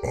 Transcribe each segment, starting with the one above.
I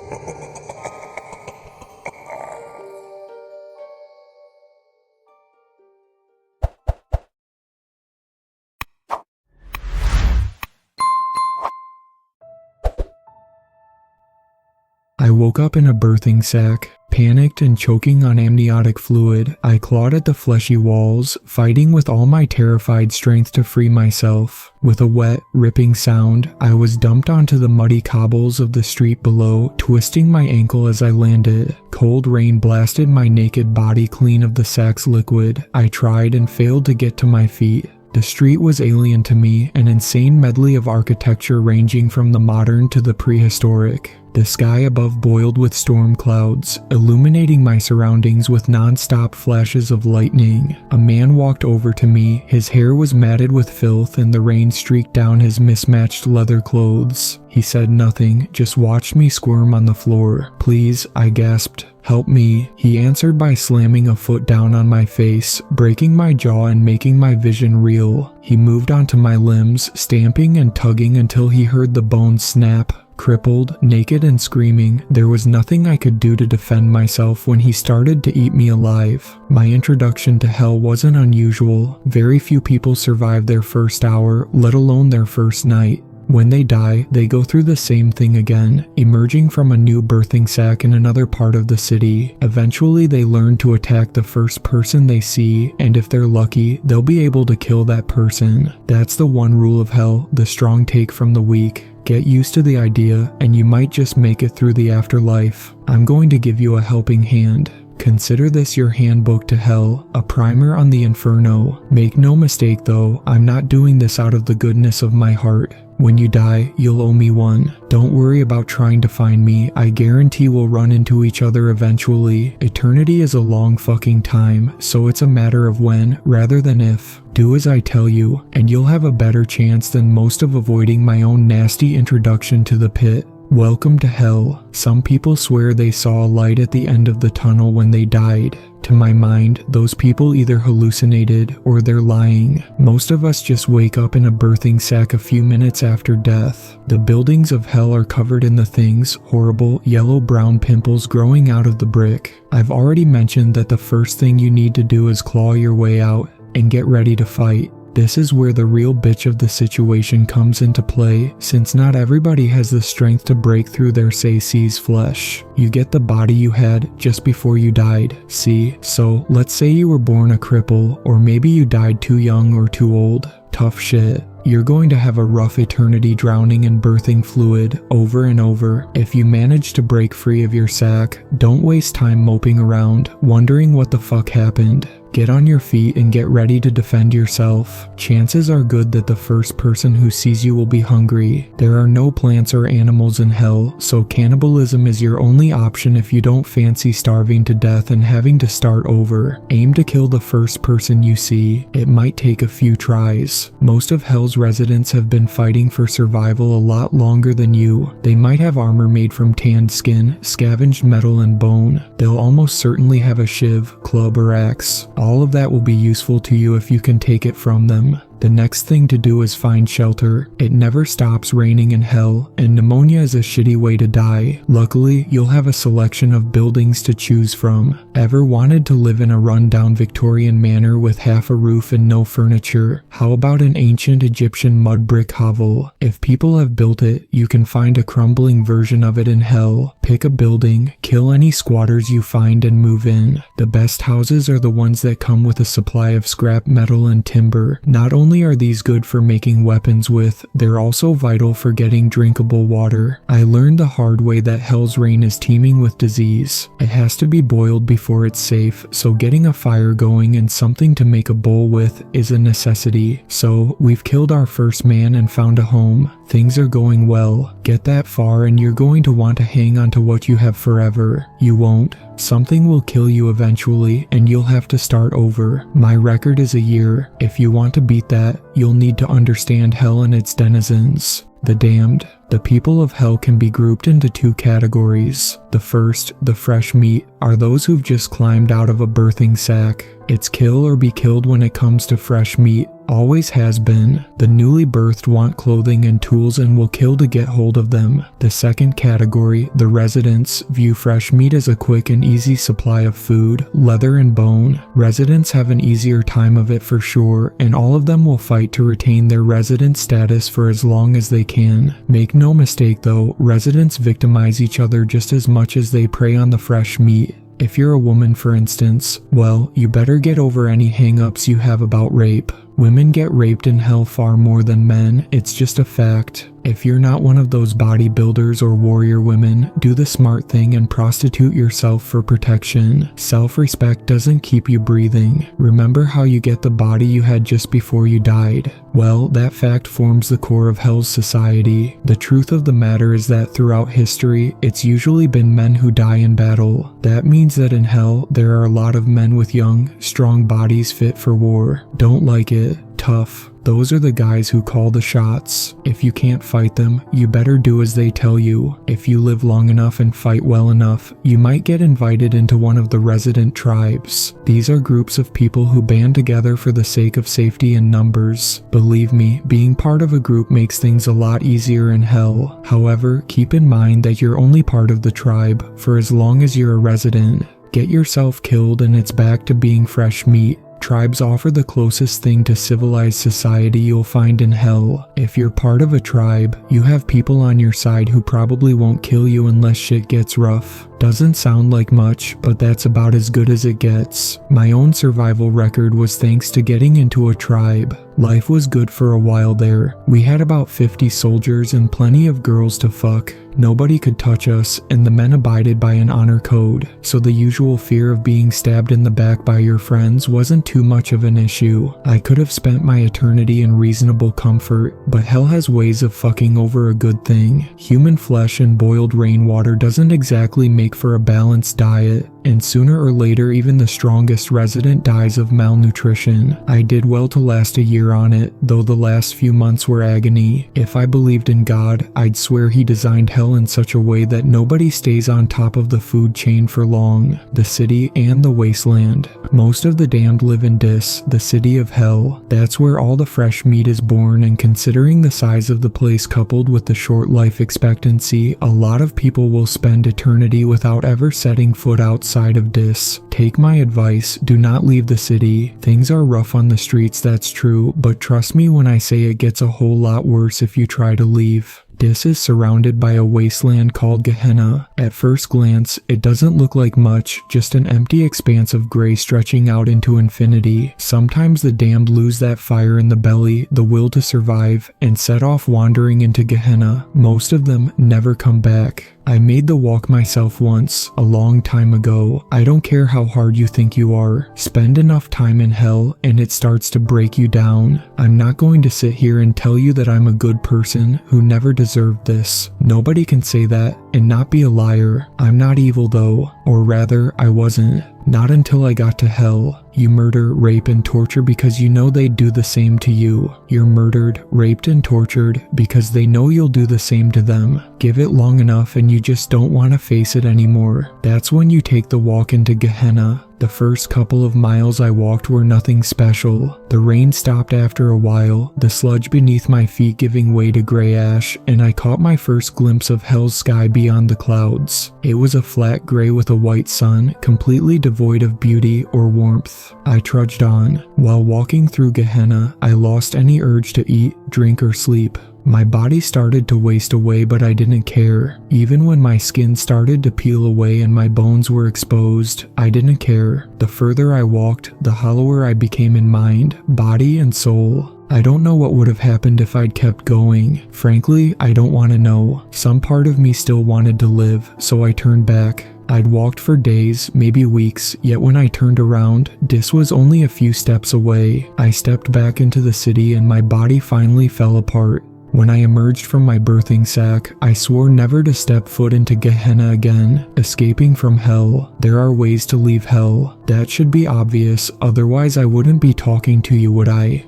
woke up in a birthing sack. Panicked and choking on amniotic fluid, I clawed at the fleshy walls, fighting with all my terrified strength to free myself. With a wet, ripping sound, I was dumped onto the muddy cobbles of the street below, twisting my ankle as I landed. Cold rain blasted my naked body clean of the sack's liquid. I tried and failed to get to my feet. The street was alien to me, an insane medley of architecture ranging from the modern to the prehistoric. The sky above boiled with storm clouds, illuminating my surroundings with non-stop flashes of lightning. A man walked over to me, his hair was matted with filth and the rain streaked down his mismatched leather clothes. He said nothing, just watched me squirm on the floor. "Please," I gasped. "Help me." He answered by slamming a foot down on my face, breaking my jaw and making my vision real. He moved onto my limbs, stamping and tugging until he heard the bones snap. Crippled, naked and screaming, there was nothing I could do to defend myself when he started to eat me alive. My introduction to hell wasn't unusual. Very few people survive their first hour, let alone their first night. When they die, they go through the same thing again, emerging from a new birthing sack in another part of the city. Eventually they learn to attack the first person they see, and if they're lucky, they'll be able to kill that person. That's the one rule of hell, the strong take from the weak. Get used to the idea, and you might just make it through the afterlife. I'm going to give you a helping hand. Consider this your handbook to hell, a primer on the Inferno. Make no mistake though, I'm not doing this out of the goodness of my heart. When you die, you'll owe me one. Don't worry about trying to find me, I guarantee we'll run into each other eventually. Eternity is a long fucking time, so it's a matter of when, rather than if. Do as I tell you, and you'll have a better chance than most of avoiding my own nasty introduction to the pit. Welcome to hell. Some people swear they saw a light at the end of the tunnel when they died. To my mind, those people either hallucinated or they're lying. Most of us just wake up in a birthing sack a few minutes after death. The buildings of hell are covered in the things, horrible yellow-brown pimples growing out of the brick. I've already mentioned that the first thing you need to do is claw your way out and get ready to fight. This is where the real bitch of the situation comes into play, since not everybody has the strength to break through their Say's flesh. You get the body you had just before you died. See, so let's say you were born a cripple, or maybe you died too young or too old. Tough shit. You're going to have a rough eternity drowning in birthing fluid over and over. If you manage to break free of your sack, don't waste time moping around, wondering what the fuck happened. Get on your feet and get ready to defend yourself. Chances are good that the first person who sees you will be hungry. There are no plants or animals in hell, so cannibalism is your only option if you don't fancy starving to death and having to start over. Aim to kill the first person you see. It might take a few tries. Most of hell's residents have been fighting for survival a lot longer than you. They might have armor made from tanned skin, scavenged metal and bone. They'll almost certainly have a shiv, club or axe. All of that will be useful to you if you can take it from them. The next thing to do is find shelter. It never stops raining in hell, and pneumonia is a shitty way to die. Luckily, you'll have a selection of buildings to choose from. Ever wanted to live in a run-down Victorian manor with half a roof and no furniture? How about an ancient Egyptian mud brick hovel? If people have built it, you can find a crumbling version of it in hell. Pick a building, kill any squatters you find and move in. The best houses are the ones that come with a supply of scrap metal and timber. Not only are these good for making weapons with, they're also vital for getting drinkable water. I learned the hard way that hell's rain is teeming with disease. It has to be boiled before it's safe, so getting a fire going and something to make a bowl with is a necessity. So, we've killed our first man and found a home. Things are going well. Get that far and you're going to want to hang on to what you have forever. You won't. Something will kill you eventually, and you'll have to start over. My record is a year. If you want to beat that, you'll need to understand hell and its denizens. The damned. The people of hell can be grouped into two categories. The first, the fresh meat, are those who've just climbed out of a birthing sack. It's kill or be killed when it comes to fresh meat. Always has been. The newly birthed want clothing and tools and will kill to get hold of them. The second category, the residents, view fresh meat as a quick and easy supply of food, leather and bone. Residents have an easier time of it for sure, and all of them will fight to retain their resident status for as long as they can. Make no mistake though, residents victimize each other just as much as they prey on the fresh meat. If you're a woman, for instance, well, you better get over any hang-ups you have about rape. Women get raped in hell far more than men, it's just a fact. If you're not one of those bodybuilders or warrior women, do the smart thing and prostitute yourself for protection. Self-respect doesn't keep you breathing. Remember how you get the body you had just before you died? Well, that fact forms the core of hell's society. The truth of the matter is that throughout history, it's usually been men who die in battle. That means that in hell, there are a lot of men with young, strong bodies fit for war. Don't like it? Tough. Those are the guys who call the shots. If you can't fight them, you better do as they tell you. If you live long enough and fight well enough, you might get invited into one of the resident tribes. These are groups of people who band together for the sake of safety and numbers. Believe me, being part of a group makes things a lot easier in hell. However, keep in mind that you're only part of the tribe for as long as you're a resident. Get yourself killed and it's back to being fresh meat. Tribes offer the closest thing to civilized society you'll find in hell. If you're part of a tribe, you have people on your side who probably won't kill you unless shit gets rough. Doesn't sound like much, but that's about as good as it gets. My own survival record was thanks to getting into a tribe. Life was good for a while there. We had about 50 soldiers and plenty of girls to fuck. Nobody could touch us, and the men abided by an honor code, so the usual fear of being stabbed in the back by your friends wasn't too much of an issue. I could have spent my eternity in reasonable comfort, but hell has ways of fucking over a good thing. Human flesh and boiled rainwater doesn't exactly make for a balanced diet, and sooner or later even the strongest resident dies of malnutrition. I did well to last a year on it, though the last few months were agony. If I believed in God, I'd swear he designed hell in such a way that nobody stays on top of the food chain for long. The city and the wasteland. Most of the damned live in Dis, the city of hell. That's where all the fresh meat is born, and considering the size of the place coupled with the short life expectancy, a lot of people will spend eternity without ever setting foot outside of Dis. Take my advice, do not leave the city. Things are rough on the streets, that's true, but trust me when I say it gets a whole lot worse if you try to leave. Dis is surrounded by a wasteland called Gehenna. At first glance, it doesn't look like much, just an empty expanse of gray stretching out into infinity. Sometimes the damned lose that fire in the belly, the will to survive, and set off wandering into Gehenna. Most of them never come back. I made the walk myself once, a long time ago. I don't care how hard you think you are. Spend enough time in hell and it starts to break you down. I'm not going to sit here and tell you that I'm a good person who never deserved this. Nobody can say that and not be a liar. I'm not evil though, or rather, I wasn't. Not until I got to hell. You murder, rape, and torture because you know they'd do the same to you. You're murdered, raped, and tortured because they know you'll do the same to them. Give it long enough and you just don't want to face it anymore. That's when you take the walk into Gehenna. The first couple of miles I walked were nothing special. The rain stopped after a while, the sludge beneath my feet giving way to gray ash, and I caught my first glimpse of hell's sky beyond the clouds. It was a flat gray with a white sun, completely devoid of beauty or warmth. I trudged on. While walking through Gehenna, I lost any urge to eat, drink, or sleep. My body started to waste away, but I didn't care. Even when my skin started to peel away and my bones were exposed, I didn't care. The further I walked, the hollower I became in mind, body, and soul. I don't know what would have happened if I'd kept going. Frankly, I don't want to know. Some part of me still wanted to live, so I turned back. I'd walked for days, maybe weeks, yet when I turned around, Dis was only a few steps away. I stepped back into the city and my body finally fell apart. When I emerged from my birthing sac, I swore never to step foot into Gehenna again. Escaping from hell. There are ways to leave hell. That should be obvious, otherwise I wouldn't be talking to you, would I?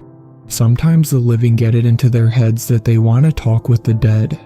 Sometimes the living get it into their heads that they want to talk with the dead.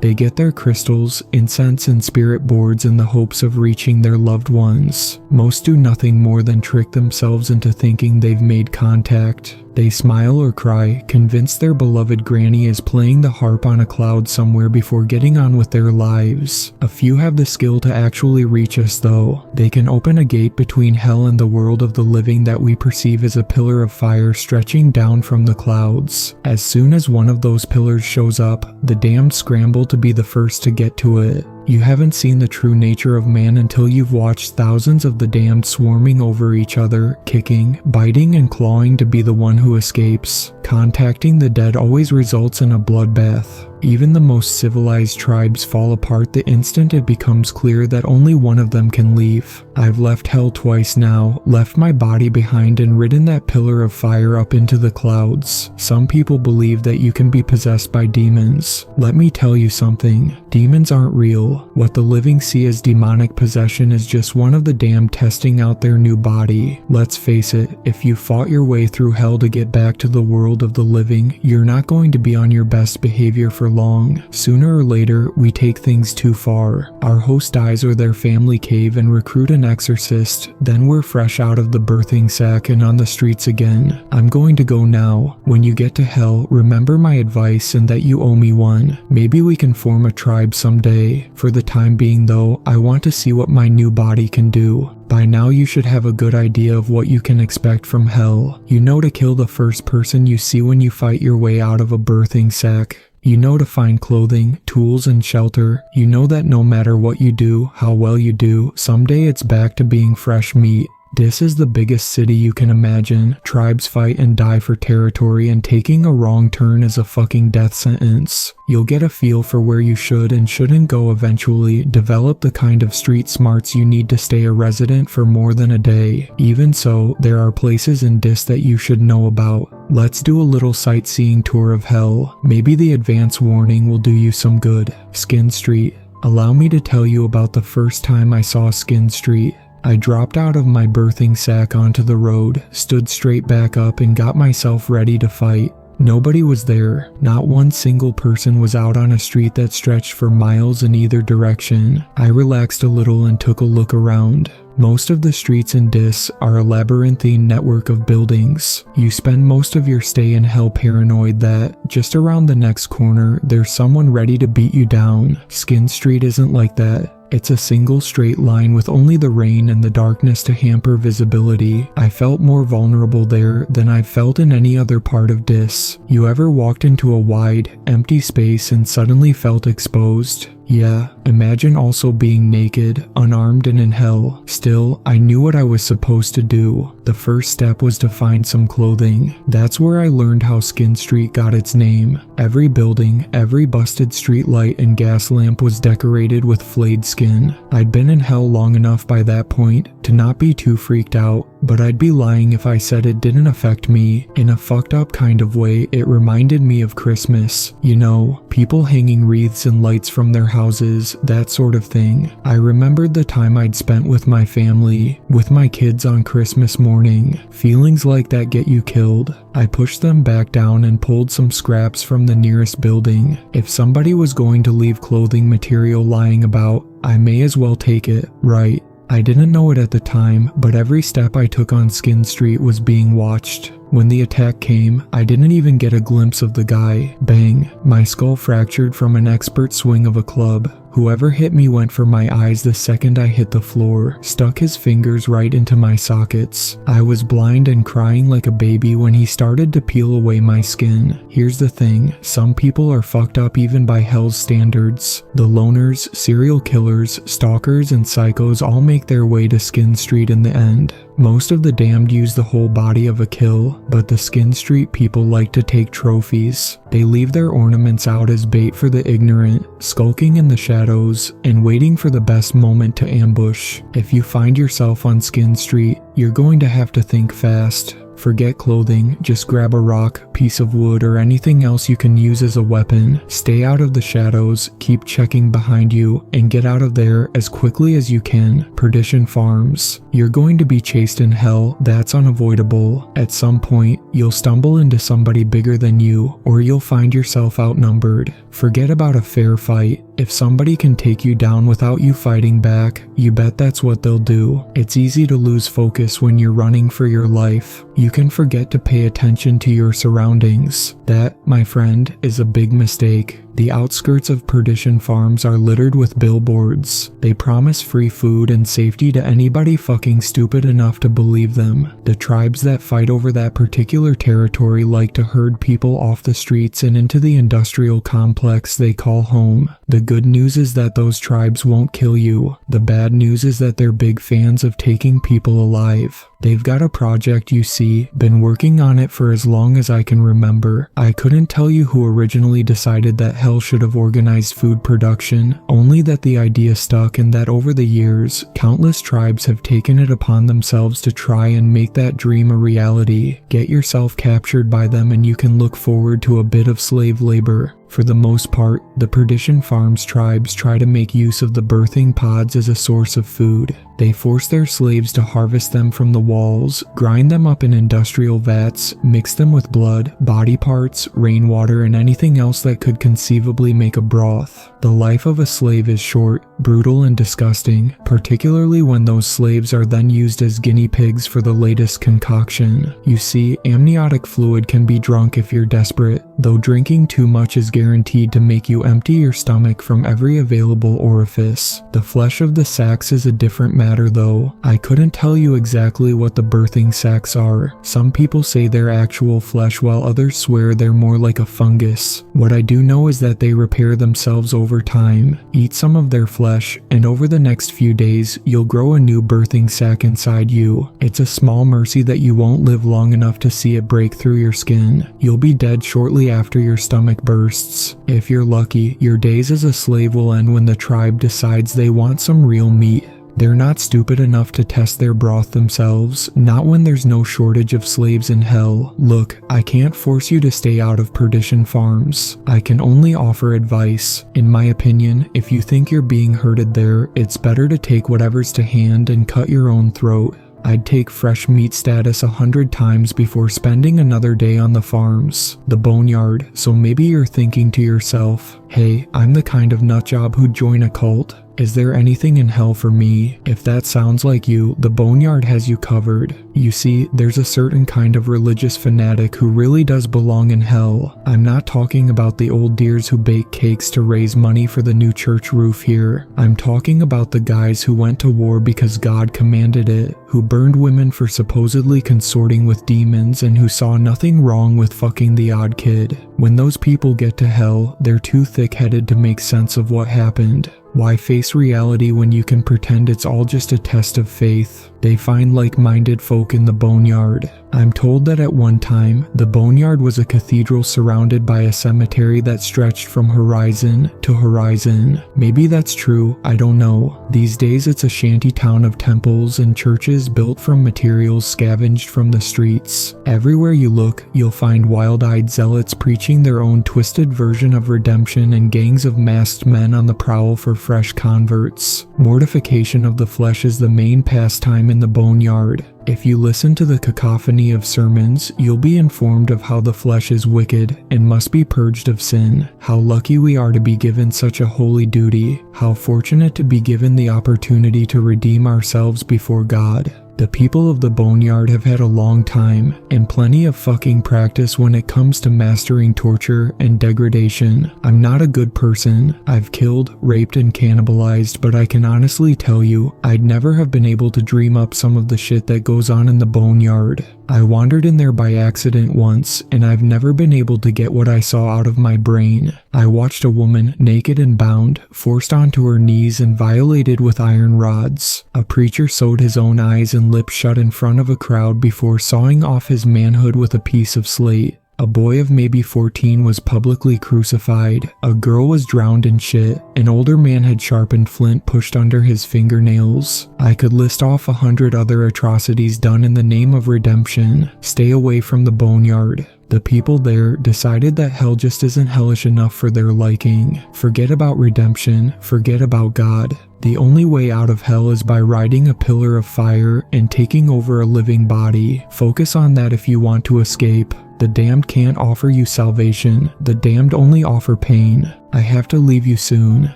They get their crystals, incense, and spirit boards in the hopes of reaching their loved ones. Most do nothing more than trick themselves into thinking they've made contact. They smile or cry, convinced their beloved granny is playing the harp on a cloud somewhere before getting on with their lives. A few have the skill to actually reach us though. They can open a gate between hell and the world of the living that we perceive as a pillar of fire stretching down from the clouds. As soon as one of those pillars shows up, the damned scramble to be the first to get to it. You haven't seen the true nature of man until you've watched thousands of the damned swarming over each other, kicking, biting, and clawing to be the one who escapes. Contacting the dead always results in a bloodbath. Even the most civilized tribes fall apart the instant it becomes clear that only one of them can leave. I've left hell twice now, left my body behind and ridden that pillar of fire up into the clouds. Some people believe that you can be possessed by demons. Let me tell you something. Demons aren't real. What the living see as demonic possession is just one of the damned testing out their new body. Let's face it, if you fought your way through hell to get back to the world of the living, you're not going to be on your best behavior for long. Sooner or later, we take things too far. Our host dies or their family cave and recruit an exorcist, then we're fresh out of the birthing sack and on the streets again. I'm going to go now. When you get to hell, remember my advice and that you owe me one. Maybe we can form a tribe someday. For the time being though, I want to see what my new body can do. By now you should have a good idea of what you can expect from hell. You know to kill the first person you see when you fight your way out of a birthing sack. You know to find clothing, tools, and shelter. You know that no matter what you do, how well you do, someday it's back to being fresh meat. This is the biggest city you can imagine. Tribes fight and die for territory, and taking a wrong turn is a fucking death sentence. You'll get a feel for where you should and shouldn't go eventually. Develop the kind of street smarts you need to stay a resident for more than a day. Even so, there are places in Dis that you should know about. Let's do a little sightseeing tour of hell. Maybe the advance warning will do you some good. Skin Street. Allow me to tell you about the first time I saw Skin Street. I dropped out of my birthing sack onto the road, stood straight back up and got myself ready to fight. Nobody was there. Not one single person was out on a street that stretched for miles in either direction. I relaxed a little and took a look around. Most of the streets in Dis are a labyrinthine network of buildings. You spend most of your stay in hell paranoid that, just around the next corner, there's someone ready to beat you down. Skin Street isn't like that. It's a single straight line with only the rain and the darkness to hamper visibility. I felt more vulnerable there than I've felt in any other part of Dis. You ever walked into a wide, empty space and suddenly felt exposed? Yeah, imagine also being naked, unarmed and in hell. Still, I knew what I was supposed to do. The first step was to find some clothing. That's where I learned how Skin Street got its name. Every building, every busted street light and gas lamp was decorated with flayed skin. I'd been in hell long enough by that point to not be too freaked out, but I'd be lying if I said it didn't affect me. In a fucked up kind of way, it reminded me of Christmas. You know, people hanging wreaths and lights from their houses, that sort of thing. I remembered the time I'd spent with my family, with my kids on Christmas morning. Feelings like that get you killed. I pushed them back down and pulled some scraps from the nearest building. If somebody was going to leave clothing material lying about, I may as well take it, right? I didn't know it at the time, but every step I took on Skin Street was being watched. When the attack came, I didn't even get a glimpse of the guy. Bang, my skull fractured from an expert swing of a club. Whoever hit me went for my eyes the second I hit the floor, stuck his fingers right into my sockets. I was blind and crying like a baby when he started to peel away my skin. Here's the thing, some people are fucked up even by hell's standards. The loners, serial killers, stalkers, and psychos all make their way to Skin Street in the end. Most of the damned use the whole body of a kill, but the Skin Street people like to take trophies. They leave their ornaments out as bait for the ignorant, skulking in the shadows, and waiting for the best moment to ambush. If you find yourself on Skin Street, you're going to have to think fast. Forget clothing, just grab a rock, piece of wood, or anything else you can use as a weapon. Stay out of the shadows, keep checking behind you, and get out of there as quickly as you can. Perdition Farms. You're going to be chased in hell, that's unavoidable. At some point, you'll stumble into somebody bigger than you, or you'll find yourself outnumbered. Forget about a fair fight. If somebody can take you down without you fighting back, you bet that's what they'll do. It's easy to lose focus when you're running for your life. You can forget to pay attention to your surroundings. That, my friend, is a big mistake. The outskirts of Perdition Farms are littered with billboards. They promise free food and safety to anybody fucking stupid enough to believe them. The tribes that fight over that particular territory like to herd people off the streets and into the industrial complex they call home. The good news is that those tribes won't kill you. The bad news is that they're big fans of taking people alive. They've got a project, you see, been working on it for as long as I can remember. I couldn't tell you who originally decided that hell should have organized food production, only that the idea stuck and that over the years, countless tribes have taken it upon themselves to try and make that dream a reality. Get yourself captured by them and you can look forward to a bit of slave labor. For the most part, the Perdition Farms tribes try to make use of the birthing pods as a source of food. They force their slaves to harvest them from the walls, grind them up in industrial vats, mix them with blood, body parts, rainwater, and anything else that could conceivably make a broth. The life of a slave is short, brutal, and disgusting, particularly when those slaves are then used as guinea pigs for the latest concoction. You see, amniotic fluid can be drunk if you're desperate, though drinking too much is guaranteed to make you empty your stomach from every available orifice. The flesh of the sacks is a different matter though. I couldn't tell you exactly what the birthing sacks are. Some people say they're actual flesh while others swear they're more like a fungus. What I do know is that they repair themselves over time. Eat some of their flesh, and over the next few days, you'll grow a new birthing sac inside you. It's a small mercy that you won't live long enough to see it break through your skin. You'll be dead shortly after your stomach bursts. If you're lucky, your days as a slave will end when the tribe decides they want some real meat. They're not stupid enough to test their broth themselves, not when there's no shortage of slaves in hell. Look, I can't force you to stay out of Perdition Farms. I can only offer advice. In my opinion, if you think you're being herded there, it's better to take whatever's to hand and cut your own throat. I'd take fresh meat status 100 times before spending another day on the farms, the Boneyard. So maybe you're thinking to yourself, hey, I'm the kind of nutjob who'd join a cult. Is there anything in hell for me? If that sounds like you, the Boneyard has you covered. You see, there's a certain kind of religious fanatic who really does belong in hell. I'm not talking about the old dears who bake cakes to raise money for the new church roof here. I'm talking about the guys who went to war because God commanded it, who burned women for supposedly consorting with demons, and who saw nothing wrong with fucking the odd kid. When those people get to hell, they're too thick-headed to make sense of what happened. Why face reality when you can pretend it's all just a test of faith? They find like-minded folk in the Boneyard. I'm told that at one time, the Boneyard was a cathedral surrounded by a cemetery that stretched from horizon to horizon. Maybe that's true, I don't know. These days it's a shanty town of temples and churches built from materials scavenged from the streets. Everywhere you look, you'll find wild-eyed zealots preaching their own twisted version of redemption and gangs of masked men on the prowl for fresh converts. Mortification of the flesh is the main pastime in the Boneyard. If you listen to the cacophony of sermons, you'll be informed of how the flesh is wicked and must be purged of sin. How lucky we are to be given such a holy duty. How fortunate to be given the opportunity to redeem ourselves before God. The people of the Boneyard have had a long time and plenty of fucking practice when it comes to mastering torture and degradation. I'm not a good person. I've killed, raped, and cannibalized, but I can honestly tell you, I'd never have been able to dream up some of the shit that goes on in the Boneyard. I wandered in there by accident once, and I've never been able to get what I saw out of my brain. I watched a woman, naked and bound, forced onto her knees and violated with iron rods. A preacher sewed his own eyes and lips shut in front of a crowd before sawing off his manhood with a piece of slate. A boy of maybe 14 was publicly crucified. A girl was drowned in shit. An older man had sharpened flint pushed under his fingernails. I could list off 100 other atrocities done in the name of redemption. Stay away from the Boneyard. The people there decided that hell just isn't hellish enough for their liking. Forget about redemption. Forget about God. The only way out of hell is by riding a pillar of fire and taking over a living body. Focus on that if you want to escape. The damned can't offer you salvation. The damned only offer pain. I have to leave you soon.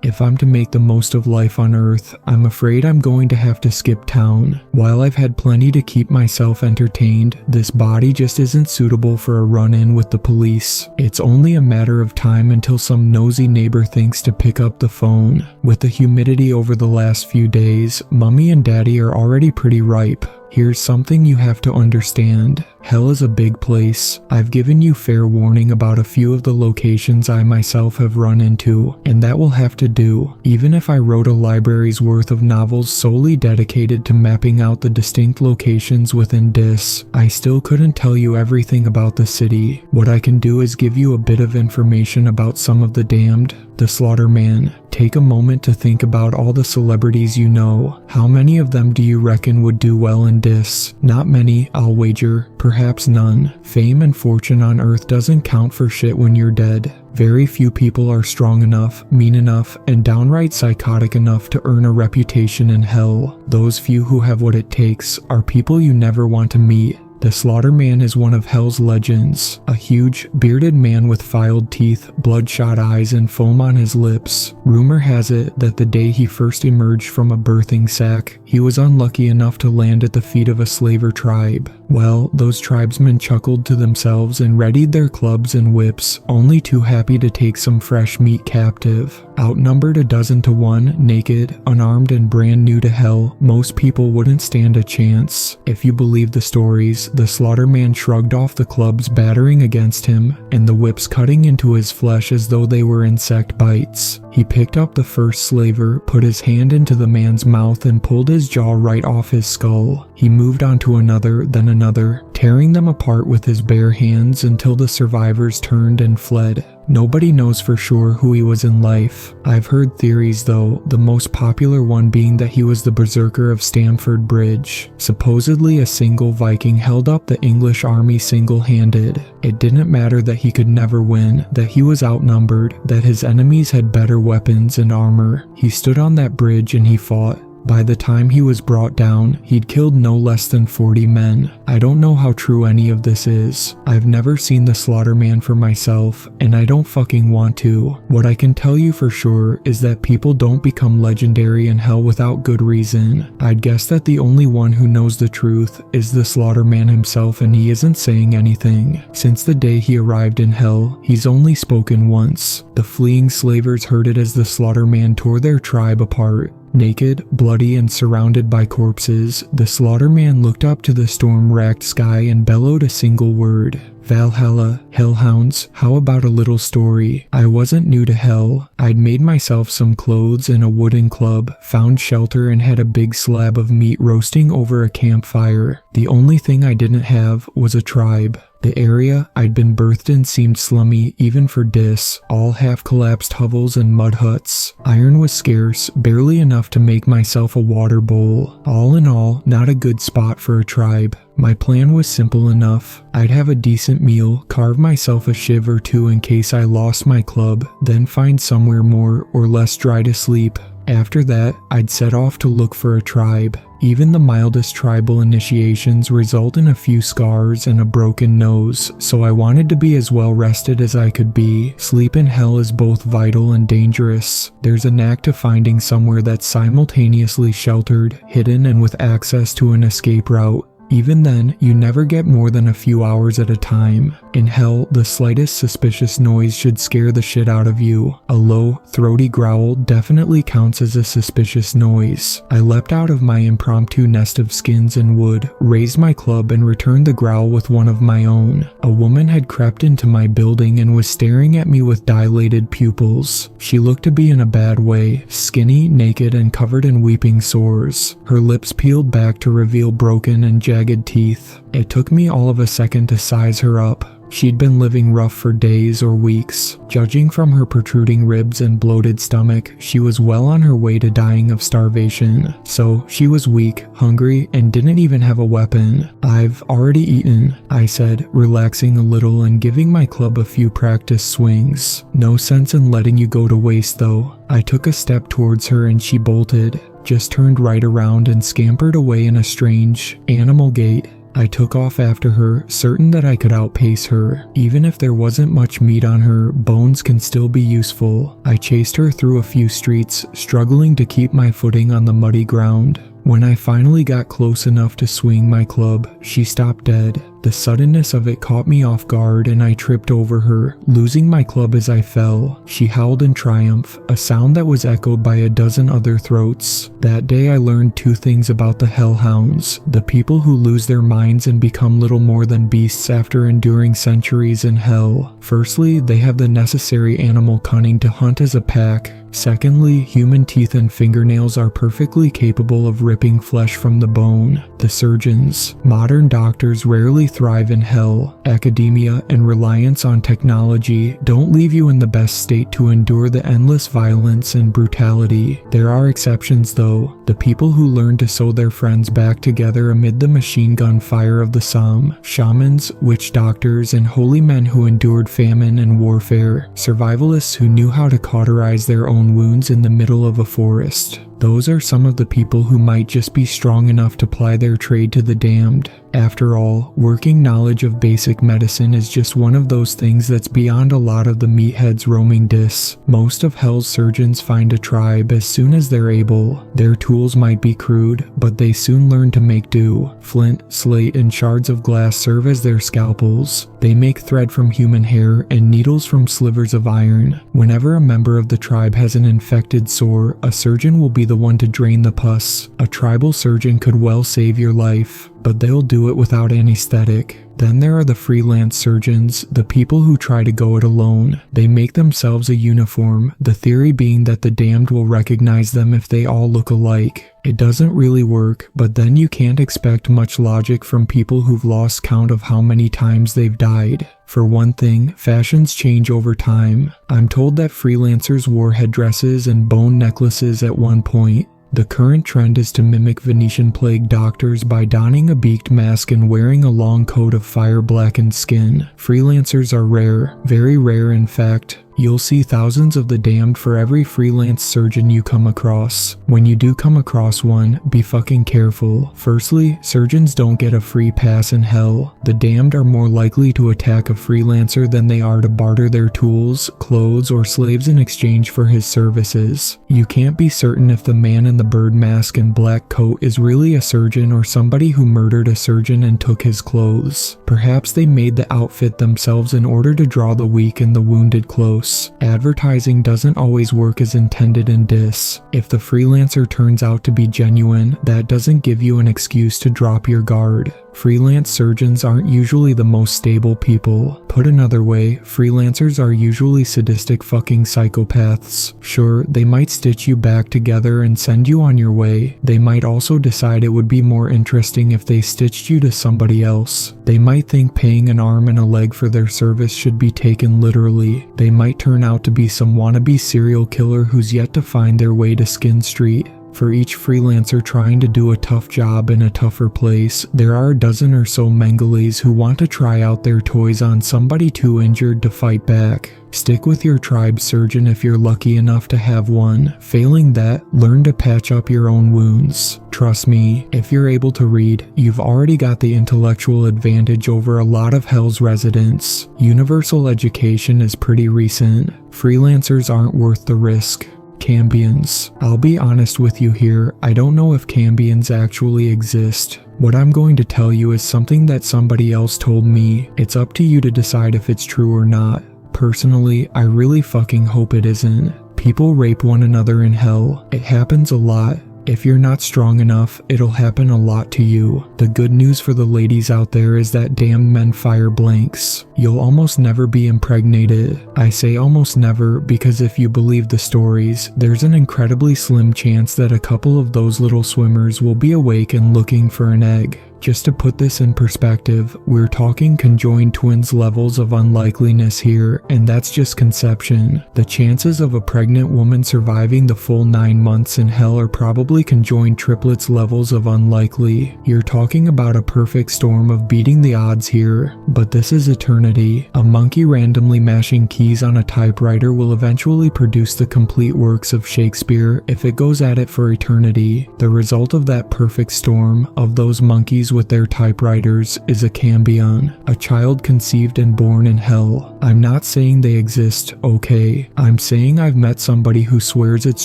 If I'm to make the most of life on Earth, I'm afraid I'm going to have to skip town. While I've had plenty to keep myself entertained, this body just isn't suitable for a run-in with the police. It's only a matter of time until some nosy neighbor thinks to pick up the phone. With the humidity over the last few days, Mummy and Daddy are already pretty ripe. Here's something you have to understand. Hell is a big place. I've given you fair warning about a few of the locations I myself have run into, and that will have to do. Even if I wrote a library's worth of novels solely dedicated to mapping out the distinct locations within Dis, I still couldn't tell you everything about the city. What I can do is give you a bit of information about some of the damned. The Slaughterman. Take a moment to think about all the celebrities you know. How many of them do you reckon would do well in Dis? Not many, I'll wager. Perhaps none. Fame and fortune on Earth doesn't count for shit when you're dead. Very few people are strong enough, mean enough, and downright psychotic enough to earn a reputation in hell. Those few who have what it takes are people you never want to meet. The Slaughterman is one of Hell's legends, a huge, bearded man with filed teeth, bloodshot eyes, and foam on his lips. Rumor has it that the day he first emerged from a birthing sack, he was unlucky enough to land at the feet of a slaver tribe. Well, those tribesmen chuckled to themselves and readied their clubs and whips, only too happy to take some fresh meat captive. Outnumbered 12 to 1, naked, unarmed, and brand new to hell, most people wouldn't stand a chance. If you believe the stories, the Slaughterman shrugged off the clubs battering against him, and the whips cutting into his flesh as though they were insect bites. He picked up the first slaver, put his hand into the man's mouth, and pulled his jaw right off his skull. He moved on to another, then another, tearing them apart with his bare hands until the survivors turned and fled. Nobody knows for sure who he was in life. I've heard theories though, the most popular one being that he was the berserker of Stamford Bridge. Supposedly a single Viking held up the English army single-handed. It didn't matter that he could never win, that he was outnumbered, that his enemies had better weapons and armor. He stood on that bridge and he fought. By the time he was brought down, he'd killed no less than 40 men. I don't know how true any of this is. I've never seen the Slaughterman for myself, and I don't fucking want to. What I can tell you for sure is that people don't become legendary in hell without good reason. I'd guess that the only one who knows the truth is the Slaughterman himself, and he isn't saying anything. Since the day he arrived in hell, he's only spoken once. The fleeing slavers heard it as the Slaughterman tore their tribe apart. Naked, bloody, and surrounded by corpses, the Slaughterman looked up to the storm-racked sky and bellowed a single word. Valhalla, hellhounds, how about a little story? I wasn't new to hell. I'd made myself some clothes and a wooden club, found shelter, and had a big slab of meat roasting over a campfire. The only thing I didn't have was a tribe. The area I'd been birthed in seemed slummy even for Dis, all half-collapsed hovels and mud huts. Iron was scarce, barely enough to make myself a water bowl. All in all, not a good spot for a tribe. My plan was simple enough. I'd have a decent meal, carve myself a shiv or two in case I lost my club, then find somewhere more or less dry to sleep. After that, I'd set off to look for a tribe. Even the mildest tribal initiations result in a few scars and a broken nose, so I wanted to be as well rested as I could be. Sleep in hell is both vital and dangerous. There's a knack to finding somewhere that's simultaneously sheltered, hidden, and with access to an escape route. Even then, you never get more than a few hours at a time. In hell, the slightest suspicious noise should scare the shit out of you. A low, throaty growl definitely counts as a suspicious noise. I leapt out of my impromptu nest of skins and wood, raised my club, and returned the growl with one of my own. A woman had crept into my building and was staring at me with dilated pupils. She looked to be in a bad way, skinny, naked, and covered in weeping sores. Her lips peeled back to reveal broken and jagged teeth. It took me all of a second to size her up. She'd been living rough for days or weeks. Judging from her protruding ribs and bloated stomach, she was well on her way to dying of starvation. So she was weak, hungry, and didn't even have a weapon. "I've already eaten," I said, relaxing a little and giving my club a few practice swings. "No sense in letting you go to waste though." I took a step towards her and she bolted, just turned right around and scampered away in a strange, animal gait. I took off after her, certain that I could outpace her. Even if there wasn't much meat on her, bones can still be useful. I chased her through a few streets, struggling to keep my footing on the muddy ground. When I finally got close enough to swing my club, she stopped dead. The suddenness of it caught me off guard and I tripped over her, losing my club as I fell. She howled in triumph, a sound that was echoed by a dozen other throats. That day I learned two things about the hellhounds: the people who lose their minds and become little more than beasts after enduring centuries in hell. Firstly, they have the necessary animal cunning to hunt as a pack. Secondly, human teeth and fingernails are perfectly capable of ripping flesh from the bone. The surgeons. Modern doctors rarely thrive in hell. Academia and reliance on technology don't leave you in the best state to endure the endless violence and brutality. There are exceptions though. The people who learn to sew their friends back together amid the machine gun fire of the Somme. Shamans, witch doctors, and holy men who endured famine and warfare. Survivalists who knew how to cauterize their own wounds in the middle of a forest. Those are some of the people who might just be strong enough to ply their trade to the damned. After all, working knowledge of basic medicine is just one of those things that's beyond a lot of the meatheads roaming dis. Most of hell's surgeons find a tribe as soon as they're able. Their tools might be crude, but they soon learn to make do. Flint, slate, and shards of glass serve as their scalpels. They make thread from human hair and needles from slivers of iron. Whenever a member of the tribe has an infected sore, a surgeon will be the one to drain the pus. A tribal surgeon could well save your life, but they'll do it without anesthetic. Then there are the freelance surgeons, the people who try to go it alone. They make themselves a uniform, the theory being that the damned will recognize them if they all look alike. It doesn't really work, but then you can't expect much logic from people who've lost count of how many times they've died. For one thing, fashions change over time. I'm told that freelancers wore headdresses and bone necklaces at one point. The current trend is to mimic Venetian plague doctors by donning a beaked mask and wearing a long coat of fire-blackened skin. Freelancers are rare, very rare in fact. You'll see thousands of the damned for every freelance surgeon you come across. When you do come across one, be fucking careful. Firstly, surgeons don't get a free pass in hell. The damned are more likely to attack a freelancer than they are to barter their tools, clothes, or slaves in exchange for his services. You can't be certain if the man in the bird mask and black coat is really a surgeon or somebody who murdered a surgeon and took his clothes. Perhaps they made the outfit themselves in order to draw the weak and the wounded close. Advertising doesn't always work as intended in dis. If the freelancer turns out to be genuine, that doesn't give you an excuse to drop your guard. Freelance surgeons aren't usually the most stable people. Put another way, freelancers are usually sadistic fucking psychopaths. Sure, they might stitch you back together and send you on your way. They might also decide it would be more interesting if they stitched you to somebody else. They might think paying an arm and a leg for their service should be taken literally. They might turn out to be some wannabe serial killer who's yet to find their way to Skin Street. For each freelancer trying to do a tough job in a tougher place, there are a dozen or so Mengelees who want to try out their toys on somebody too injured to fight back. Stick with your tribe surgeon if you're lucky enough to have one. Failing that, learn to patch up your own wounds. Trust me, if you're able to read, you've already got the intellectual advantage over a lot of hell's residents. Universal education is pretty recent. Freelancers aren't worth the risk. Cambions. I'll be honest with you here, I don't know if cambions actually exist. What I'm going to tell you is something that somebody else told me. It's up to you to decide if it's true or not. Personally, I really fucking hope it isn't. People rape one another in hell. It happens a lot. If you're not strong enough, it'll happen a lot to you. The good news for the ladies out there is that damned men fire blanks. You'll almost never be impregnated. I say almost never because if you believe the stories, there's an incredibly slim chance that a couple of those little swimmers will be awake and looking for an egg. Just to put this in perspective, we're talking conjoined twins levels of unlikeliness here, and that's just conception. The chances of a pregnant woman surviving the full 9 months in hell are probably conjoined triplets levels of unlikely. You're talking about a perfect storm of beating the odds here, but this is eternity. A monkey randomly mashing keys on a typewriter will eventually produce the complete works of Shakespeare if it goes at it for eternity. The result of that perfect storm, of those monkeys with their typewriters, is a cambion, a child conceived and born in hell. I'm not saying they exist, okay? I'm saying I've met somebody who swears it's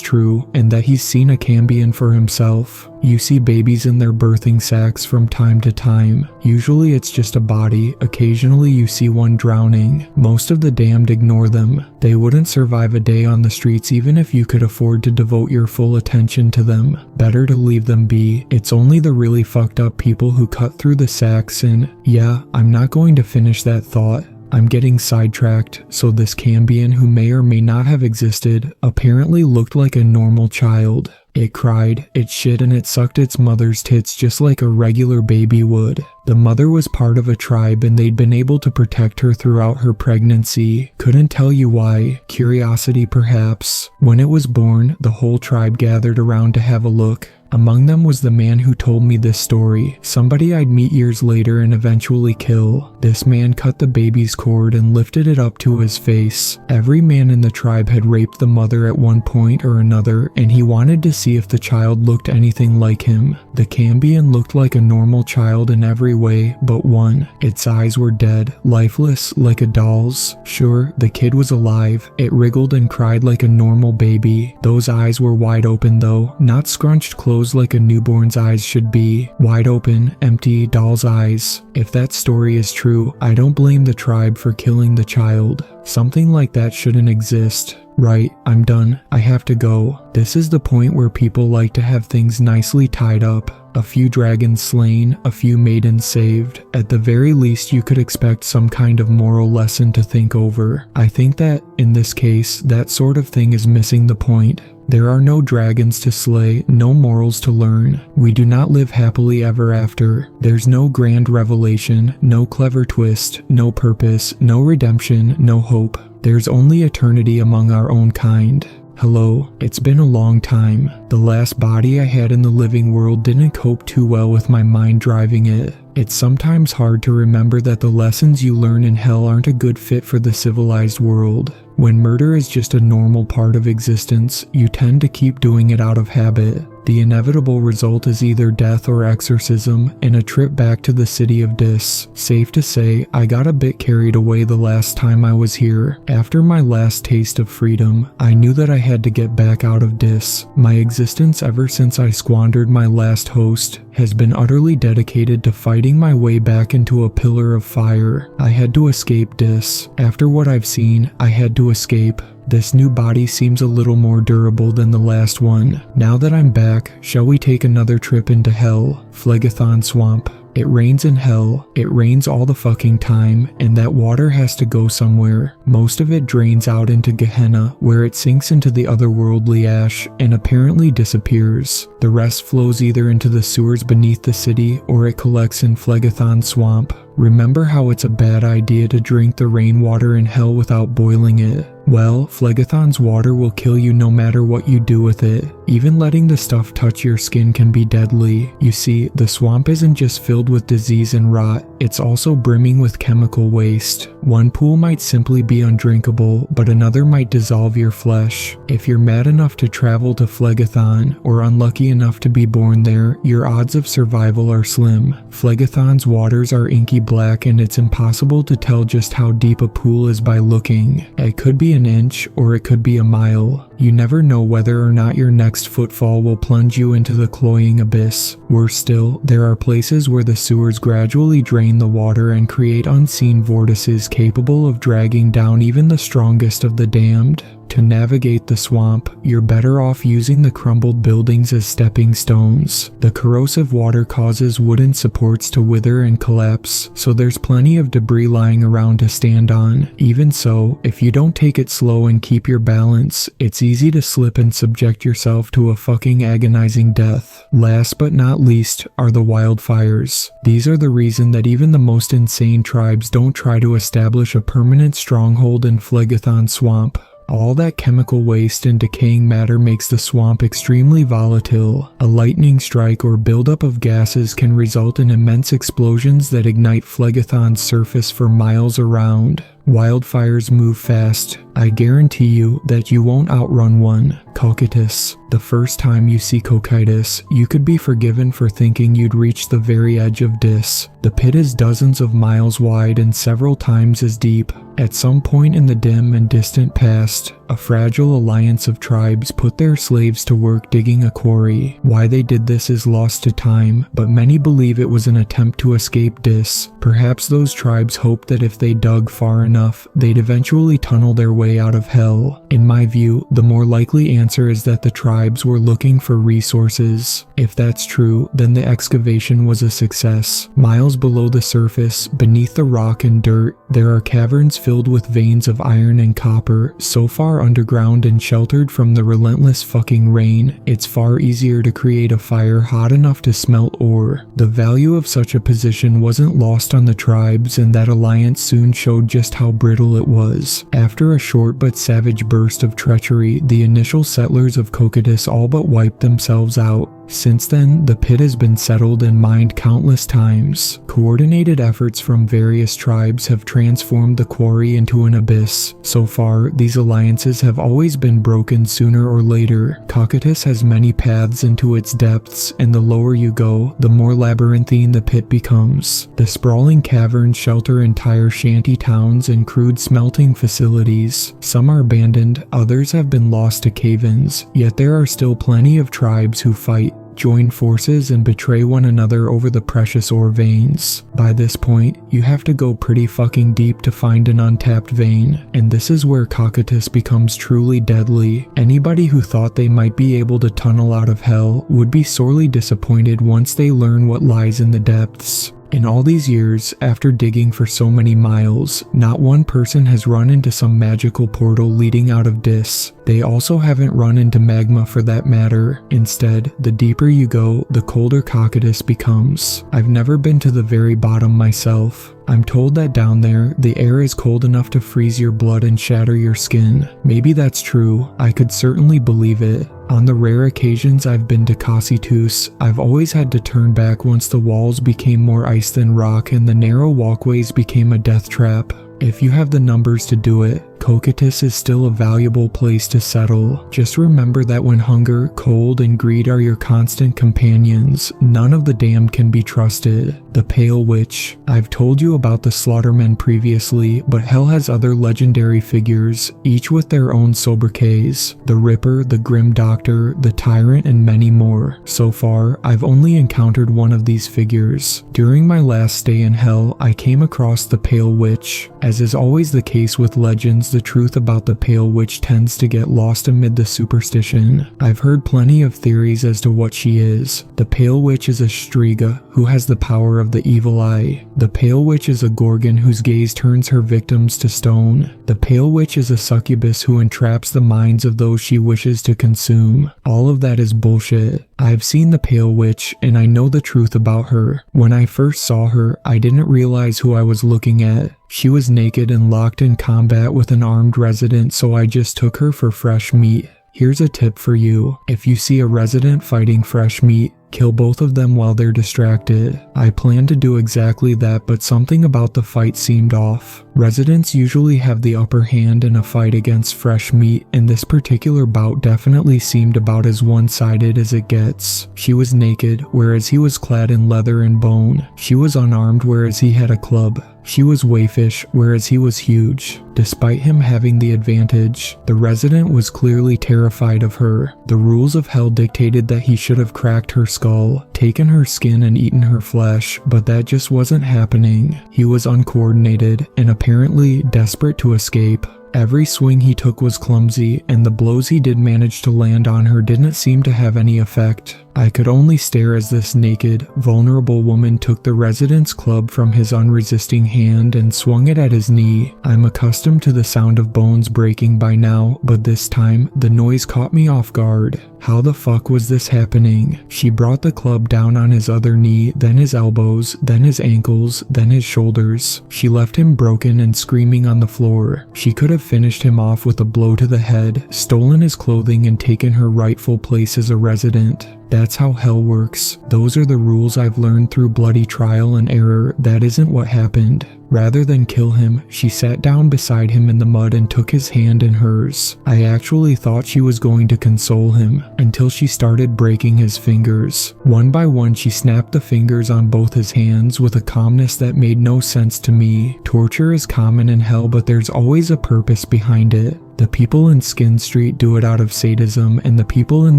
true and that he's seen a cambion for himself. You see babies in their birthing sacks from time to time. Usually it's just a body, occasionally you see one drowning. Most of the damned ignore them. They wouldn't survive a day on the streets even if you could afford to devote your full attention to them. Better to leave them be. It's only the really fucked up people who cut through the sacks and, yeah, I'm not going to finish that thought. I'm getting sidetracked. So this cambion, who may or may not have existed, apparently looked like a normal child. It cried, it shit, and it sucked its mother's tits just like a regular baby would. The mother was part of a tribe and they'd been able to protect her throughout her pregnancy. Couldn't tell you why. Curiosity perhaps. When it was born, the whole tribe gathered around to have a look. Among them was the man who told me this story, somebody I'd meet years later and eventually kill. This man cut the baby's cord and lifted it up to his face. Every man in the tribe had raped the mother at one point or another, and he wanted to see if the child looked anything like him. The cambion looked like a normal child in every way but one. Its eyes were dead, lifeless, like a doll's. Sure, the kid was alive. It wriggled and cried like a normal baby. Those eyes were wide open though, not scrunched closed like a newborn's eyes should be. Wide open, empty, doll's eyes. If that story is true, I don't blame the tribe for killing the child. Something like that shouldn't exist. Right, I'm done. I have to go. This is the point where people like to have things nicely tied up. A few dragons slain, a few maidens saved. At the very least, you could expect some kind of moral lesson to think over. I think that, in this case, that sort of thing is missing the point. There are no dragons to slay, no morals to learn. We do not live happily ever after. There's no grand revelation, no clever twist, no purpose, no redemption, no hope. There's only eternity among our own kind. Hello, it's been a long time. The last body I had in the living world didn't cope too well with my mind driving it. It's sometimes hard to remember that the lessons you learn in hell aren't a good fit for the civilized world. When murder is just a normal part of existence, you tend to keep doing it out of habit. The inevitable result is either death or exorcism and a trip back to the city of Dis. Safe to say, I got a bit carried away the last time I was here. After my last taste of freedom, I knew that I had to get back out of Dis. My existence ever since I squandered my last host has been utterly dedicated to fighting my way back into a pillar of fire. I had to escape Dis. After what I've seen, I had to escape. This new body seems a little more durable than the last one. Now that I'm back, shall we take another trip into hell? Flegathon Swamp. It rains in hell, it rains all the fucking time, and that water has to go somewhere. Most of it drains out into Gehenna, where it sinks into the otherworldly ash and apparently disappears. The rest flows either into the sewers beneath the city or it collects in Flegathon Swamp. Remember how it's a bad idea to drink the rainwater in hell without boiling it? Well, Flegathon's water will kill you no matter what you do with it. Even letting the stuff touch your skin can be deadly. You see, the swamp isn't just filled with disease and rot, it's also brimming with chemical waste. One pool might simply be undrinkable, but another might dissolve your flesh. If you're mad enough to travel to Flegathon, or unlucky enough to be born there, your odds of survival are slim. Flegathon's waters are inky black and it's impossible to tell just how deep a pool is by looking. It could be an inch or it could be a mile. You never know whether or not your next footfall will plunge you into the cloying abyss. Worse still, there are places where the sewers gradually drain the water and create unseen vortices capable of dragging down even the strongest of the damned. To navigate the swamp, you're better off using the crumbled buildings as stepping stones. The corrosive water causes wooden supports to wither and collapse, so there's plenty of debris lying around to stand on. Even so, if you don't take it slow and keep your balance, it's easy to slip and subject yourself to a fucking agonizing death. Last but not least are the wildfires. These are the reason that even the most insane tribes don't try to establish a permanent stronghold in Flegathon Swamp. All that chemical waste and decaying matter makes the swamp extremely volatile. A lightning strike or buildup of gases can result in immense explosions that ignite Flegathon's surface for miles around. Wildfires move fast. I guarantee you that you won't outrun one. Cocytus. The first time you see Cocytus, you could be forgiven for thinking you'd reach the very edge of Dis. The pit is dozens of miles wide and several times as deep. At some point in the dim and distant past, a fragile alliance of tribes put their slaves to work digging a quarry. Why they did this is lost to time, but many believe it was an attempt to escape Dis. Perhaps those tribes hoped that if they dug far enough, they'd eventually tunnel their way out of hell. In my view, the more likely answer is that the tribes were looking for resources. If that's true, then the excavation was a success. Miles below the surface, beneath the rock and dirt, there are caverns filled with veins of iron and copper, so far underground and sheltered from the relentless fucking rain, it's far easier to create a fire hot enough to smelt ore. The value of such a position wasn't lost on the tribes, and that alliance soon showed just how brittle it was. After a short but savage burst of treachery, the initial settlers of Cocytus all but wiped themselves out. Since then, the pit has been settled and mined countless times. Coordinated efforts from various tribes have transformed the quarry into an abyss. So far, these alliances have always been broken sooner or later. Cocytus has many paths into its depths, and the lower you go, the more labyrinthine the pit becomes. The sprawling caverns shelter entire shanty towns and crude smelting facilities. Some are abandoned, others have been lost to cave-ins, yet there are still plenty of tribes who fight, join forces, and betray one another over the precious ore veins. By this point, you have to go pretty fucking deep to find an untapped vein, and this is where Cocytus becomes truly deadly. Anybody who thought they might be able to tunnel out of hell would be sorely disappointed once they learn what lies in the depths. In all these years, after digging for so many miles, not one person has run into some magical portal leading out of Dis. They also haven't run into magma for that matter. Instead, the deeper you go, the colder Cocytus becomes. I've never been to the very bottom myself. I'm told that down there, the air is cold enough to freeze your blood and shatter your skin. Maybe that's true. I could certainly believe it. On the rare occasions I've been to Cocytus, I've always had to turn back once the walls became more ice than rock and the narrow walkways became a death trap. If you have the numbers to do it, Cocytus is still a valuable place to settle. Just remember that when hunger, cold, and greed are your constant companions, none of the damned can be trusted. The Pale Witch. I've told you about the Slaughtermen previously, but hell has other legendary figures, each with their own sobriquets. The Ripper, the Grim Doctor, the Tyrant, and many more. So far, I've only encountered one of these figures. During my last stay in hell, I came across the Pale Witch. As is always the case with legends, the truth about the Pale Witch tends to get lost amid the superstition. I've heard plenty of theories as to what she is. The Pale Witch is a Striga who has the power of the evil eye. The Pale Witch is a Gorgon whose gaze turns her victims to stone. The Pale Witch is a succubus who entraps the minds of those she wishes to consume. All of that is bullshit. I've seen the Pale Witch, and I know the truth about her. When I first saw her, I didn't realize who I was looking at. She was naked and locked in combat with an armed resident, so I just took her for fresh meat. Here's a tip for you. If you see a resident fighting fresh meat, kill both of them while they're distracted. I planned to do exactly that, but something about the fight seemed off. Residents usually have the upper hand in a fight against fresh meat, and this particular bout definitely seemed about as one-sided as it gets. She was naked, whereas he was clad in leather and bone. She was unarmed, whereas he had a club. She was wayfish, whereas he was huge. Despite him having the advantage, the resident was clearly terrified of her. The rules of hell dictated that he should have cracked her skull, taken her skin, and eaten her flesh, but that just wasn't happening. He was uncoordinated and apparently desperate to escape. Every swing he took was clumsy, and the blows he did manage to land on her didn't seem to have any effect. I could only stare as this naked, vulnerable woman took the resident's club from his unresisting hand and swung it at his knee. I'm accustomed to the sound of bones breaking by now, but this time, the noise caught me off guard. How the fuck was this happening? She brought the club down on his other knee, then his elbows, then his ankles, then his shoulders. She left him broken and screaming on the floor. She could have finished him off with a blow to the head, stolen his clothing, and taken her rightful place as a resident. That's how hell works. Those are the rules I've learned through bloody trial and error. That isn't what happened. Rather than kill him, she sat down beside him in the mud and took his hand in hers. I actually thought she was going to console him, until she started breaking his fingers. One by one, she snapped the fingers on both his hands with a calmness that made no sense to me. Torture is common in hell, but there's always a purpose behind it. The people in Skin Street do it out of sadism, and the people in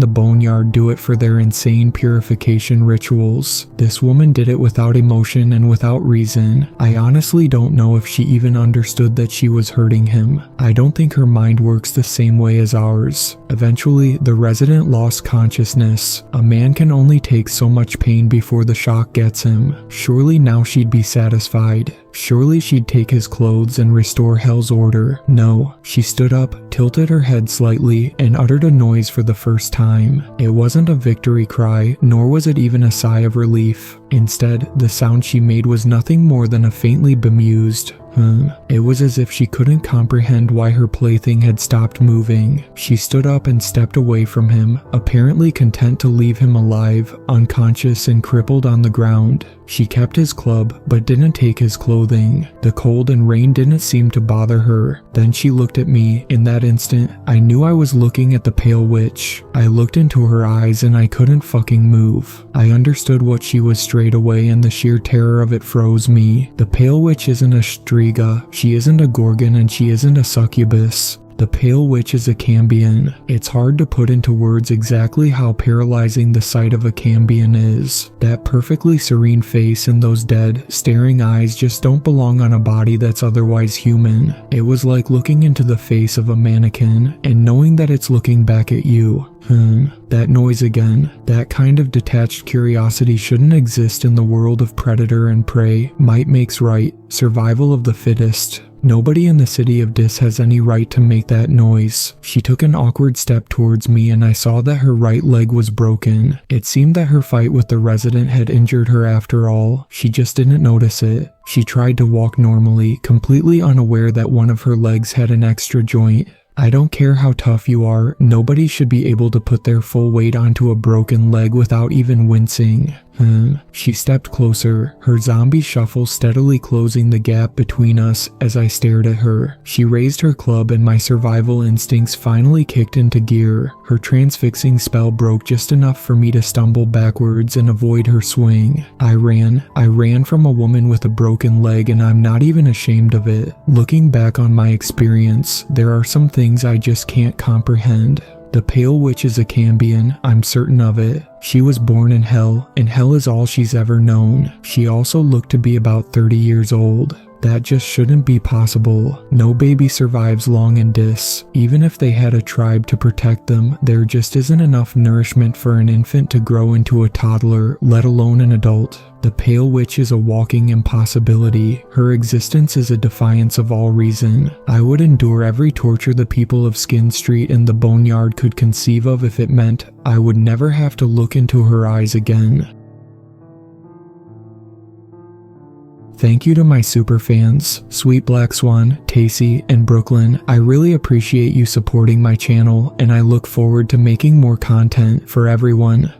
the Boneyard do it for their insane purification rituals. This woman did it without emotion and without reason. I honestly don't know if she even understood that she was hurting him. I don't think her mind works the same way as ours. Eventually, the resident lost consciousness. A man can only take so much pain before the shock gets him. Surely now she'd be satisfied. Surely she'd take his clothes and restore hell's order. No, she stood up, tilted her head slightly, and uttered a noise for the first time. It wasn't a victory cry, nor was it even a sigh of relief. Instead, the sound she made was nothing more than a faintly bemused It was as if she couldn't comprehend why her plaything had stopped moving. She stood up and stepped away from him, apparently content to leave him alive, unconscious and crippled on the ground. She kept his club, but didn't take his clothing. The cold and rain didn't seem to bother her. Then she looked at me. In that instant, I knew I was looking at the pale witch. I looked into her eyes and I couldn't fucking move. I understood what she was straight away, and the sheer terror of it froze me. The pale witch isn't a striga, she isn't a gorgon, and she isn't a succubus. The pale witch is a cambion. It's hard to put into words exactly how paralyzing the sight of a cambion is. That perfectly serene face and those dead, staring eyes just don't belong on a body that's otherwise human. It was like looking into the face of a mannequin and knowing that it's looking back at you. That noise again. That kind of detached curiosity shouldn't exist in the world of predator and prey. Might makes right. Survival of the fittest. Nobody in the city of Dis has any right to make that noise. She took an awkward step towards me and I saw that her right leg was broken. It seemed that her fight with the resident had injured her after all. She just didn't notice it. She tried to walk normally, completely unaware that one of her legs had an extra joint. I don't care how tough you are, nobody should be able to put their full weight onto a broken leg without even wincing. She stepped closer, her zombie shuffle steadily closing the gap between us as I stared at her. She raised her club and my survival instincts finally kicked into gear. Her transfixing spell broke just enough for me to stumble backwards and avoid her swing. I ran from a woman with a broken leg, and I'm not even ashamed of it. Looking back on my experience, there are some things I just can't comprehend. The pale witch is a cambion, I'm certain of it. She was born in hell, and hell is all she's ever known. She also looked to be about 30 years old. That just shouldn't be possible. No baby survives long in Dis. Even if they had a tribe to protect them, there just isn't enough nourishment for an infant to grow into a toddler, let alone an adult. The pale witch is a walking impossibility. Her existence is a defiance of all reason. I would endure every torture the people of Skin Street and the Boneyard could conceive of if it meant I would never have to look into her eyes again. Thank you to my super fans, Sweet Black Swan, Tacy, and Brooklyn. I really appreciate you supporting my channel, and I look forward to making more content for everyone.